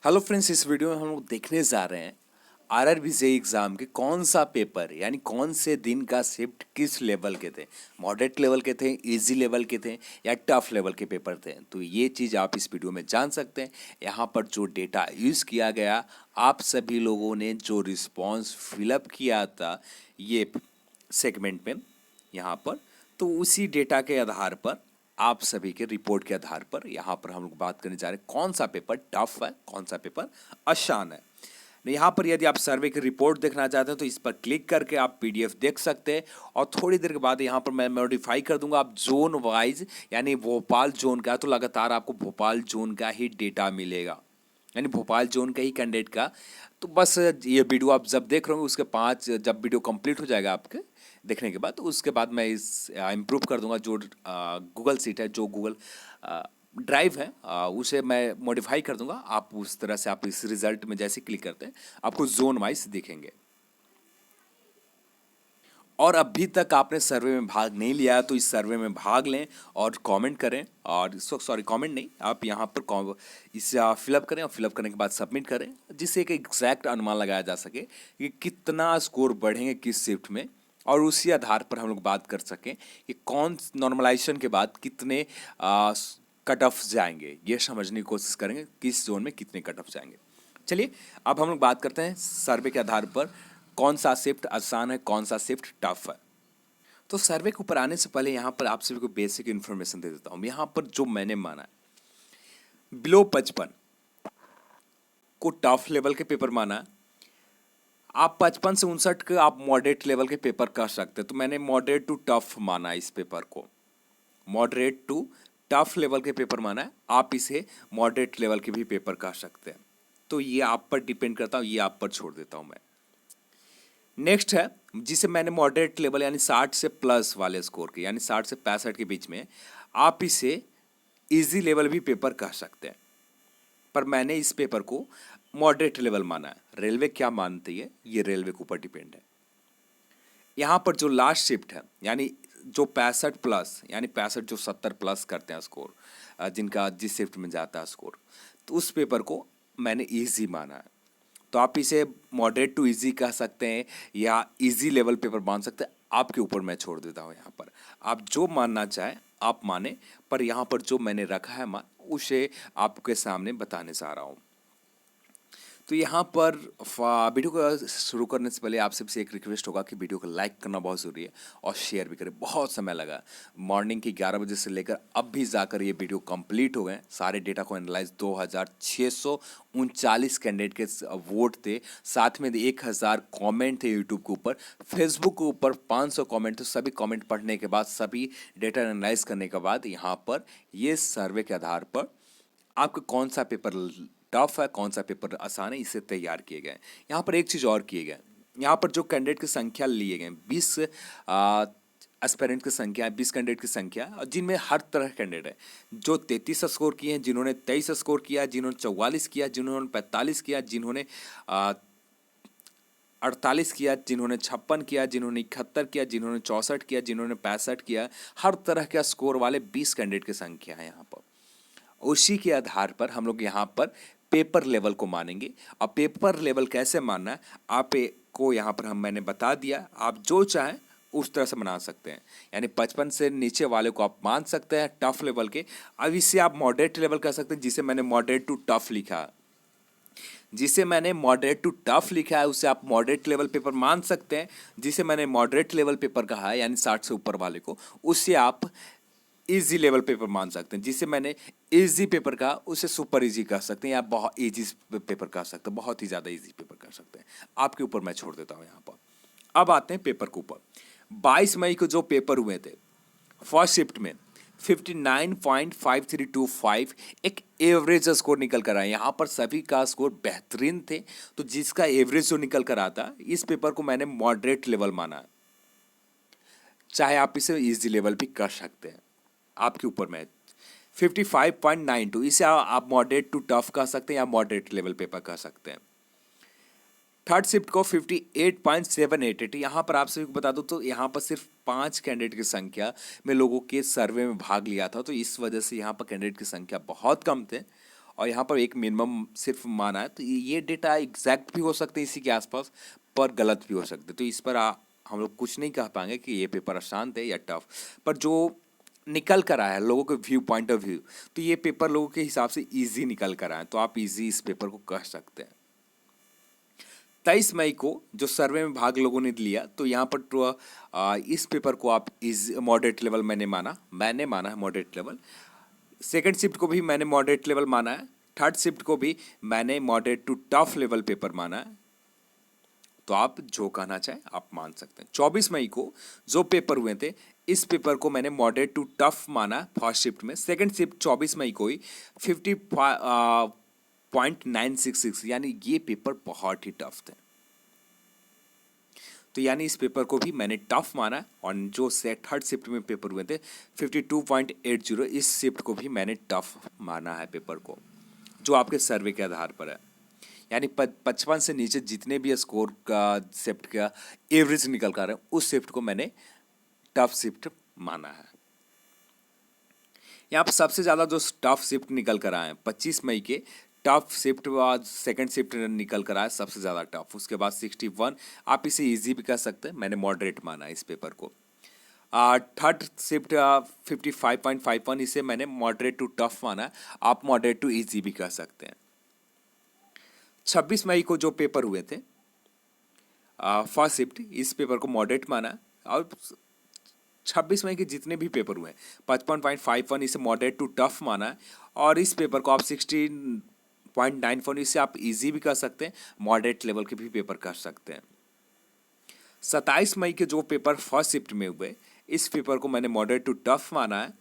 Hello friends, इस video में हम लोग देखने जा रहे हैं आरआरबी जेईई एग्जाम के कौन सा पेपर यानी कौन से दिन का शिफ्ट किस लेवल के थे। मॉडरेट लेवल के थे, इजी लेवल के थे या टफ लेवल के पेपर थे। तो ये चीज़ आप इस वीडियो में जान सकते हैं। यहाँ पर जो डेटा यूज़ किया गया, आप सभी लोगों ने जो रिस्पॉन्स फिलअप किया था ये सेगमेंट में यहाँ पर, तो उसी डेटा के आधार पर आप सभी के रिपोर्ट के आधार पर यहाँ पर हम लोग बात करने जा रहे हैं कौन सा पेपर टफ है, कौन सा पेपर आसान है। यहाँ पर यदि आप सर्वे की रिपोर्ट देखना चाहते हैं तो इस पर क्लिक करके आप पीडीएफ देख सकते हैं। और थोड़ी देर के बाद यहाँ पर मैं मॉडिफाई कर दूंगा, आप जोन वाइज यानी भोपाल जोन का, तो लगातार आपको भोपाल जोन का ही डेटा मिलेगा, यानी भोपाल जोन का ही कैंडिडेट का। तो बस ये वीडियो आप जब देख रहे होंगे उसके 5 जब वीडियो कंप्लीट हो जाएगा आपके देखने के बाद, तो उसके बाद मैं इस इम्प्रूव कर दूंगा जो गूगल सीट है, जो गूगल ड्राइव है, उसे मैं मॉडिफाई कर दूंगा। आप उस तरह से आप इस रिजल्ट में जैसे क्लिक करते हैं आपको जोन वाइज दिखेंगे। और अभी तक आपने सर्वे में भाग नहीं लिया तो इस सर्वे में भाग लें और कमेंट करें। और सॉरी, कमेंट नहीं, आप यहाँ पर इसे फिलअप करें और फिलअप करने के बाद सबमिट करें, जिससे एक एग्जैक्ट अनुमान लगाया जा सके कि कितना स्कोर बढ़ेंगे किस शिफ्ट में। और उसी आधार पर हम लोग बात कर सकें कि कौन नॉर्मलाइजेशन के बाद कितने कट ऑफ जाएंगे, ये समझने की कोशिश करेंगे किस जोन में कितने कट ऑफ जाएंगे। चलिए अब हम लोग बात करते हैं सर्वे के आधार पर कौन सा शिफ्ट आसान है, कौन सा शिफ्ट टफ है। तो सर्वे के ऊपर आने से पहले यहाँ पर आप सभी को बेसिक इन्फॉर्मेशन दे देता हूँ। यहाँ पर जो मैंने माना है बिलो 55 को टफ लेवल के पेपर माना है। आप 55 से 59 के आप मॉडरेट लेवल के पेपर कर सकते हैं, तो मैंने मॉडरेट टू टफ माना इस पेपर को, मॉडरेट टू टफ लेवल के पेपर माना है। आप इसे मॉडरेट लेवल के भी पेपर कर सकते हैं, तो ये आप पर डिपेंड करता हूँ, ये आप पर छोड़ देता हूँ मैं। नेक्स्ट है जिसे मैंने मॉडरेट लेवल यानी 60 से प्लस वाले स्कोर के, यानी 60 से 65 के बीच में, आप इसे इजी लेवल भी पेपर कह सकते हैं, पर मैंने इस पेपर को मॉडरेट लेवल माना है। रेलवे क्या मानती है ये रेलवे के ऊपर डिपेंड है। यहाँ पर जो लास्ट शिफ्ट है यानी जो 65 प्लस, यानी 65 जो 70 प्लस करते हैं स्कोर, जिनका जिस शिफ्ट में जाता है स्कोर, तो उस पेपर को मैंने इजी माना है। तो आप इसे मॉडरेट टू इजी कह सकते हैं या इजी लेवल पेपर मान सकते हैं, आपके ऊपर मैं छोड़ देता हूँ। यहाँ पर आप जो मानना चाहें आप माने, पर यहाँ पर जो मैंने रखा है मान उसे आपके सामने बताने जा रहा हूँ। तो यहाँ पर वीडियो को शुरू करने से पहले आप सबसे एक रिक्वेस्ट होगा कि वीडियो को लाइक करना बहुत ज़रूरी है और शेयर भी करें। बहुत समय लगा, मॉर्निंग की 11 बजे से लेकर अब भी जाकर ये वीडियो कंप्लीट हो गए। सारे डेटा को एनालाइज 2639 कैंडिडेट के वोट थे, साथ में 1000 कमेंट थे यूट्यूब के ऊपर, फेसबुक के ऊपर 500 कमेंट थे। सभी कमेंट पढ़ने के बाद, सभी डेटा एनालाइज करने के बाद यहाँ पर ये सर्वे के आधार पर आपका कौन सा पेपर टफ है, कौन सा पेपर आसान है, इसे तैयार किए गए। यहाँ पर एक चीज़ और किए गए, यहाँ पर जो कैंडिडेट की संख्या लिए गए 20 एस्पिरेंट की संख्या है, 20 कैंडिडेट की संख्या, और जिनमें हर तरह कैंडिडेट है। जो 33 स्कोर किए हैं, जिन्होंने 23 स्कोर किया, जिन्होंने 44 किया, जिन्होंने 45 किया, जिन्होंने 48 किया, जिन्होंने 56 किया, जिन्होंने 71 किया, जिन्होंने 64 किया, जिन्होंने 65 किया, हर तरह के स्कोर वाले 20 कैंडिडेट की संख्या है यहाँ पर। उसी के आधार पर हम लोग यहाँ पर पेपर लेवल को मानेंगे। अब पेपर लेवल कैसे मानना है आप को यहाँ पर मैंने बता दिया, आप जो चाहें उस तरह से बना सकते हैं। यानी 55 से नीचे वाले को आप मान सकते हैं टफ लेवल के। अब इसे आप मॉडरेट लेवल कह सकते हैं, जिसे मैंने मॉडरेट टू टफ लिखा है, जिसे मैंने मॉडरेट टू टफ लिखा है उसे आप मॉडरेट लेवल पेपर मान सकते हैं। जिसे मैंने मॉडरेट लेवल पेपर कहा है यानी 60 से ऊपर वाले को, उससे आप इजी लेवल पेपर मान सकते हैं। जिसे मैंने इजी पेपर कहा उसे सुपर इजी कह सकते हैं या बहुत इजी पेपर कह सकते हैं, बहुत ही ज़्यादा इजी पेपर कह सकते हैं। आपके ऊपर मैं छोड़ देता हूँ यहाँ पर। अब आते हैं पेपर के ऊपर। 22 मई को जो पेपर हुए थे फर्स्ट शिफ्ट में 59.5325 एक एवरेज स्कोर निकल कर आया। यहाँ पर सभी का स्कोर बेहतरीन थे, तो जिसका एवरेज जो निकल कर आता इस पेपर को मैंने मॉडरेट लेवल माना। चाहे आप इसे इजी लेवल भी कर सकते हैं, आपके ऊपर मैं 55.92 इसे आप मॉडरेट टू टफ कह सकते हैं या मॉडरेट लेवल पेपर कह सकते हैं। थर्ड शिफ्ट को 58.788, यहाँ पर आप सभी को बता दूं तो यहाँ पर सिर्फ 5 कैंडिडेट की संख्या में लोगों के सर्वे में भाग लिया था, तो इस वजह से यहाँ पर कैंडिडेट की संख्या बहुत कम थे और यहाँ पर एक मिनिमम सिर्फ माना है, तो ये डेटा एग्जैक्ट भी हो सकते हैं इसी के आसपास, पर गलत भी हो सकते, तो इस पर हम लोग कुछ नहीं कह पाएंगे कि ये पेपर आसान थे या टफ। पर जो निकल कर आया है लोगों के व्यू पॉइंट ऑफ व्यू, तो ये पेपर लोगों के हिसाब से इजी निकल कर आए, तो आप इजी इस पेपर को कह सकते हैं। 23 मई को जो सर्वे में भाग लोगों ने लिया, तो यहाँ पर इस पेपर को आप इज मॉडरेट लेवल मैंने माना है मॉडरेट लेवल। सेकंड शिफ्ट को भी मैंने मॉडरेट लेवल माना है, थर्ड शिफ्ट को भी मैंने moderate to tough level paper माना है। तो आप जो कहना चाहें आप मान सकते हैं। 24 मई को जो पेपर हुए थे, इस पेपर को मैंने मॉडरेट टू टफ माना फर्स्ट शिफ्ट में। सेकंड शिफ्ट 24 मई को ही 50.966, यानी ये पेपर बहुत ही टफ थे, तो यानी इस पेपर को भी मैंने टफ माना। और जो थर्ड शिफ्ट में पेपर हुए थे 52.80, इस शिफ्ट को भी मैंने टफ माना है पेपर को, जो आपके सर्वे के आधार पर है। यानी 55 से नीचे जितने भी स्कोर का शिफ्ट का एवरेज निकल कर रहे हैं, उस शिफ्ट को मैंने टफ शिफ्ट माना है। यहाँ पर सबसे ज़्यादा जो टफ शिफ्ट निकल कर आए हैं 25 मई के टफ शिफ्ट, बाद सेकंड शिफ्ट निकल कर आया सबसे ज़्यादा टफ, उसके बाद 61, आप इसे इजी भी कह सकते हैं, मैंने मॉडरेट माना इस पेपर को। थर्ड शिफ्ट 55.51, इसे मैंने मॉडरेट टू टफ माना, आप मॉडरेट टू इजी भी कह सकते हैं। 26 मई को जो पेपर हुए थे फर्स्ट शिफ्ट, इस पेपर को मॉडरेट माना, और 26 मई के जितने भी पेपर हुए 55.51, इसे मॉडरेट टू टफ माना है, और इस पेपर को आप 16.94, इसे आप इजी भी कर सकते हैं, मॉडरेट लेवल के भी पेपर कर सकते हैं। 27 मई के जो पेपर फर्स्ट शिफ्ट में हुए, इस पेपर को मैंने मॉडरेट टू टफ माना है,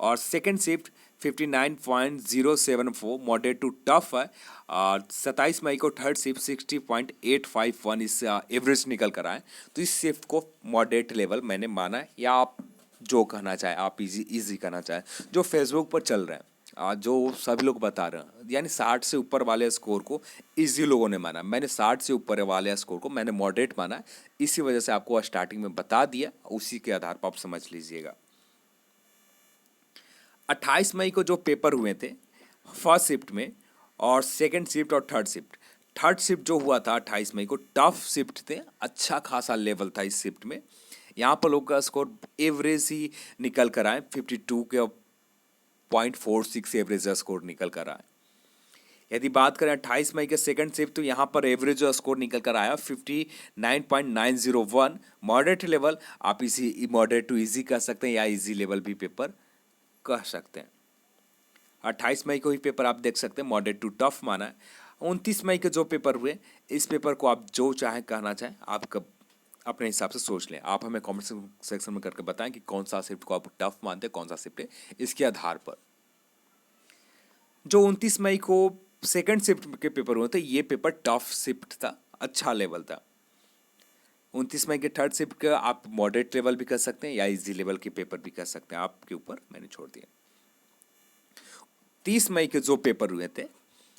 और second shift 59.074 moderate to tough है, और 27 मई को थर्ड शिफ्ट 60.851 इस एवरेज निकल कर आए, तो इस शिफ्ट को मॉडरेट लेवल मैंने माना है, या आप जो कहना चाहें, आप इजी कहना चाहें, जो फेसबुक पर चल रहे हैं, जो सभी लोग बता रहे हैं, यानी 60 से ऊपर वाले स्कोर को इजी लोगों ने माना, मैंने 60 से ऊपर वाले स्कोर को मैंने मॉडरेट माना है, इसी वजह से आपको स्टार्टिंग में बता दिया, उसी के आधार पर आप समझ लीजिएगा। 28 मई को जो पेपर हुए थे फर्स्ट शिफ्ट में, और सेकंड शिफ्ट और थर्ड शिफ्ट जो हुआ था 28 मई को टफ शिफ्ट थे, अच्छा खासा लेवल था इस शिफ्ट में। यहाँ पर लोग का स्कोर एवरेज ही निकल कर आए, 52 के 0.46 एवरेज स्कोर निकल कर आए। यदि बात करें 28 मई के सेकंड शिफ्ट, तो यहाँ पर एवरेज स्कोर निकल कर आया 59.901 मॉडरेट लेवल, आप इसी मॉडरेट टू इजी कह सकते हैं, या इजी लेवल भी पेपर कह सकते हैं। 28 मई को ही पेपर आप देख सकते हैं, मॉडरेट टू टफ माना है। 29 मई के जो पेपर हुए, इस पेपर को आप जो चाहें कहना चाहें, आप अपने हिसाब से सोच लें, आप हमें कमेंट सेक्शन में करके बताएं कि कौन सा शिफ्ट को आप टफ मानते हैं, कौन सा शिफ्ट है, इसके आधार पर। जो 29 मई को सेकंड शिफ्ट के पेपर हुए थे, ये पेपर टफ शिफ्ट था, अच्छा लेवल था। 29 मई के थर्ड शिफ्ट का आप मॉडरेट लेवल भी कर सकते हैं, या इजी लेवल के पेपर भी कर सकते हैं, आपके ऊपर, मैंने छोड़ दिया। 30 मई के जो पेपर हुए थे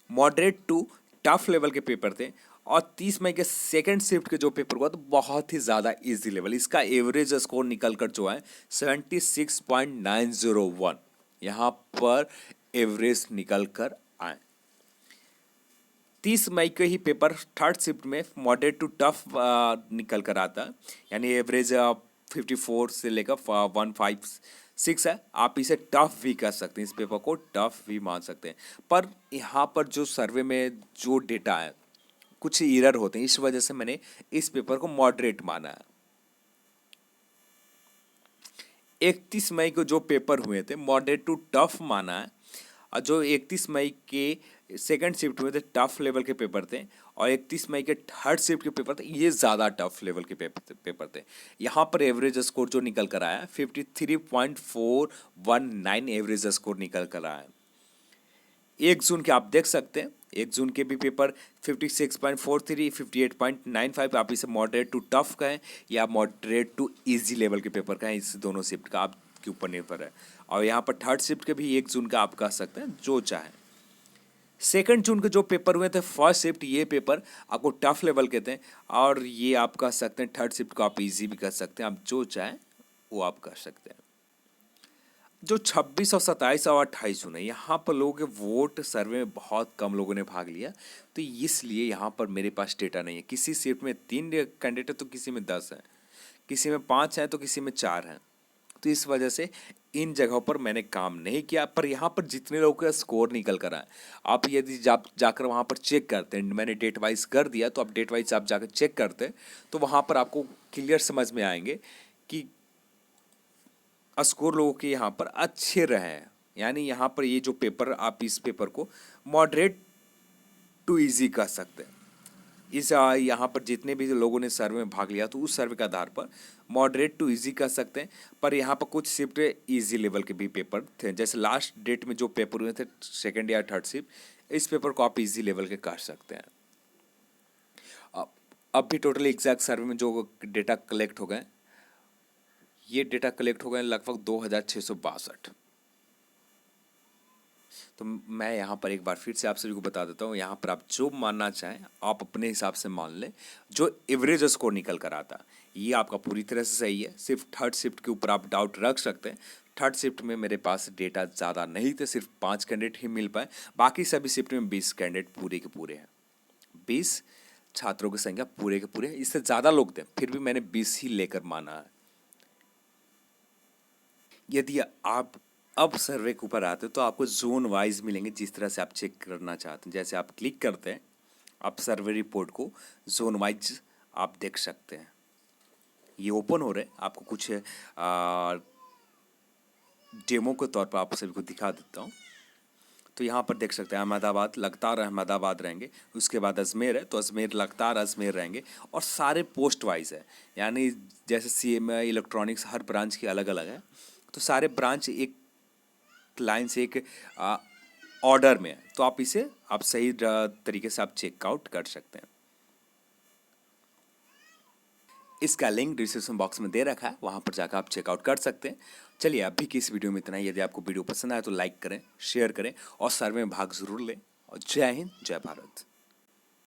मॉडरेट टू टफ लेवल के पेपर थे, और 30 मई के सेकंड शिफ्ट के जो पेपर हुआ तो बहुत ही ज़्यादा इजी लेवल, इसका एवरेज स्कोर निकल कर जो है 76.901, यहाँ पर एवरेज निकल कर आए। 30 मई के ही पेपर थर्ड शिफ्ट में मॉडरेट टू टफ निकल कर आता, यानी एवरेज 54 से लेकर 156 है, आप इसे टफ भी कर सकते हैं, इस पेपर को टफ भी मान सकते हैं। पर यहाँ पर जो सर्वे में जो डेटा है कुछ एरर होते हैं, इस वजह से मैंने इस पेपर को मॉडरेट माना है। 31 मई को जो पेपर हुए थे मॉडरेट टू टफ माना है, और जो 31 मई के सेकंड शिफ्ट हुए थे टफ लेवल के पेपर थे, और 31 मई के थर्ड शिफ्ट के पेपर थे, ये ज़्यादा टफ लेवल के पेपर थे। यहाँ पर एवरेज स्कोर जो निकल कर आया 53.419 एवरेज स्कोर निकल कर आया। 1 जून के आप देख सकते हैं, 1 जून के भी पेपर 56.43, 58.95, आप इसे मॉडरेट टू टफ कहें या मॉडरेट टू इजी लेवल के पेपर कहें, इस दोनों शिफ्ट का आपके ऊपर निर्भर है। और यहाँ पर थर्ड शिफ्ट के भी 1 जून का आप कह सकते हैं, जो चाहें। सेकंड जून के जो पेपर हुए थे फर्स्ट शिफ्ट, ये पेपर आपको टफ लेवल के थे, और ये आप कह सकते हैं थर्ड शिफ्ट को आप इजी भी कर सकते हैं, आप जो चाहें वो आप कर सकते हैं। जो 26 और 27 और 28 जून है, यहाँ पर लोगों के वोट सर्वे में बहुत कम लोगों ने भाग लिया, तो इसलिए यहाँ पर मेरे पास डेटा नहीं है। किसी शिफ्ट में 3 कैंडिडेट है तो किसी में 10 है, किसी में 5 है तो किसी में 4 है। तो इस वजह से इन जगहों पर मैंने काम नहीं किया, पर यहाँ पर जितने लोगों का स्कोर निकल कर आए, आप यदि जाकर वहाँ पर चेक करते हैं, मैंने डेट वाइज कर दिया, तो आप डेट वाइज आप जाकर चेक करते हैं तो वहाँ पर आपको क्लियर समझ में आएंगे कि स्कोर लोगों के यहाँ पर अच्छे रहे हैं। यानी यहाँ पर ये जो पेपर, आप इस पेपर को मॉडरेट टू इजी कह सकते हैं। इस यहाँ पर जितने भी लोगों ने सर्वे में भाग लिया तो उस सर्वे के आधार पर मॉडरेट टू इजी कर सकते हैं। पर यहाँ पर कुछ शिफ्ट इजी लेवल के भी पेपर थे, जैसे लास्ट डेट में जो पेपर हुए थे सेकंड या थर्ड शिफ्ट, इस पेपर को आप इजी लेवल के कर सकते हैं। अब भी टोटल एग्जैक्ट सर्वे में जो डेटा कलेक्ट हो गए, ये डेटा कलेक्ट हो गए लगभग 2662। तो मैं यहाँ पर एक बार फिर से आप सभी को बता देता हूँ, यहाँ पर आप जो मानना चाहें आप अपने हिसाब से मान लें। जो एवरेज स्कोर निकल कर आता ये आपका पूरी तरह से सही है। सिर्फ थर्ड शिफ्ट के ऊपर आप डाउट रख सकते हैं। थर्ड शिफ्ट में मेरे पास डेटा ज़्यादा नहीं थे, सिर्फ 5 कैंडिडेट ही मिल पाए। बाकी सभी शिफ्ट में 20 कैंडिडेट पूरे के पूरे हैं। 20 छात्रों की संख्या पूरे के पूरे, इससे ज़्यादा लोग थे फिर भी मैंने 20 ही लेकर माना है। यदि आप अब सर्वे के ऊपर आते तो आपको जोन वाइज मिलेंगे, जिस तरह से आप चेक करना चाहते हैं। जैसे आप क्लिक करते हैं, आप सर्वे रिपोर्ट को जोन वाइज आप देख सकते हैं। ये ओपन हो रहे हैं, आपको कुछ डेमो के तौर पर आप सभी को दिखा देता हूँ। तो यहाँ पर देख सकते हैं अहमदाबाद लगातार अहमदाबाद रहेंगे, उसके बाद अजमेर है तो अजमेर लगातार अजमेर रहेंगे, और सारे पोस्ट वाइज है। यानी जैसे CMI इलेक्ट्रॉनिक्स हर ब्रांच की अलग अलग है, तो सारे ब्रांच एक लाइन से एक ऑर्डर में है। तो आप इसे आप सही तरीके से आप चेकआउट कर सकते हैं। इसका लिंक डिस्क्रिप्शन बॉक्स में दे रखा है, वहां पर जाकर आप चेकआउट कर सकते हैं। चलिए अभी की इस वीडियो में इतना ही। यदि आपको वीडियो पसंद आए तो लाइक करें, शेयर करें और सर्वे में भाग जरूर लें। और जय हिंद, जय भारत।